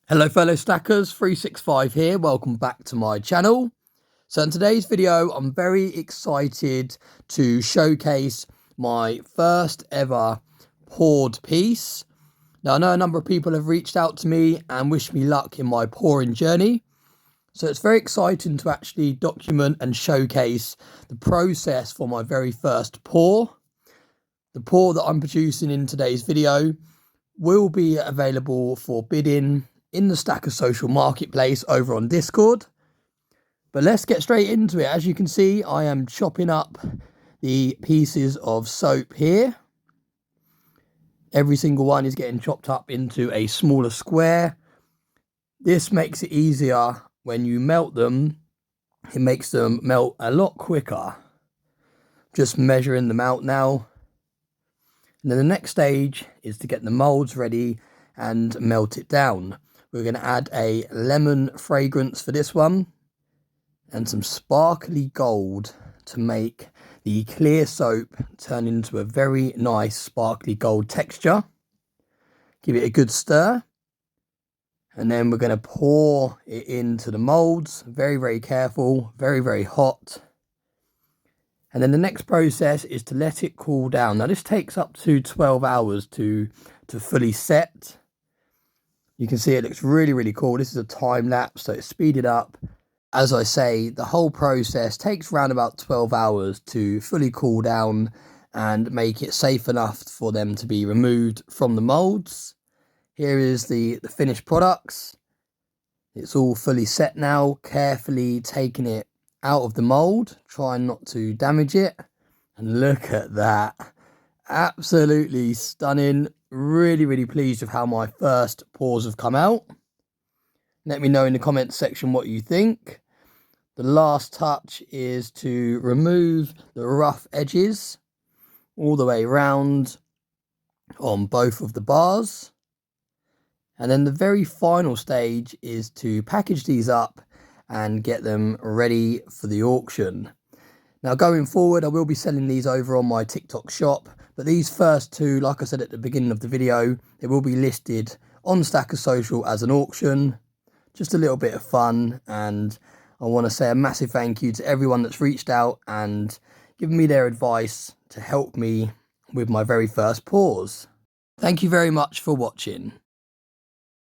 Hello fellow stackers, 365 here, welcome back to my channel. So in today's video, I'm very excited to showcase my first ever poured piece. Now I know a number of people have reached out to me and wished me luck in my pouring journey. So it's very exciting to actually document and showcase the process for my very first pour. The pour that I'm producing in today's video will be available for bidding in the Stacker Social Marketplace over on Discord. But let's get straight into it. As you can see, I am chopping up the pieces of soap here. Every single one is getting chopped up into a smaller square. This makes it easier when you melt them. It makes them melt a lot quicker. Just measuring them out now. And then the next stage is to get the molds ready and melt it down. We're going to add a lemon fragrance for this one and some sparkly gold to make the clear soap turn into a very nice sparkly gold texture. Give it a good stir. And then we're going to pour it into the molds. Very, very careful, very, very hot. And then the next process is to let it cool down. Now this takes up to 12 hours to fully set. You can see it looks really, really cool. This is a time lapse, so it's speeded up. As I say, the whole process takes around about 12 hours to fully cool down and make it safe enough for them to be removed from the molds. Here is the finished products. It's all fully set now, carefully taking it out of the mold, trying not to damage it. And look at that. Absolutely stunning. Really, really pleased with how my first pours have come out. Let me know in the comments section what you think. The last touch is to remove the rough edges all the way around on both of the bars. And then the very final stage is to package these up and get them ready for the auction. Now going forward, I will be selling these over on my TikTok shop, but these first two, like I said at the beginning of the video, they will be listed on Stacker Social as an auction. Just a little bit of fun, and I want to say a massive thank you to everyone that's reached out and given me their advice to help me with my very first pours. Thank you very much for watching.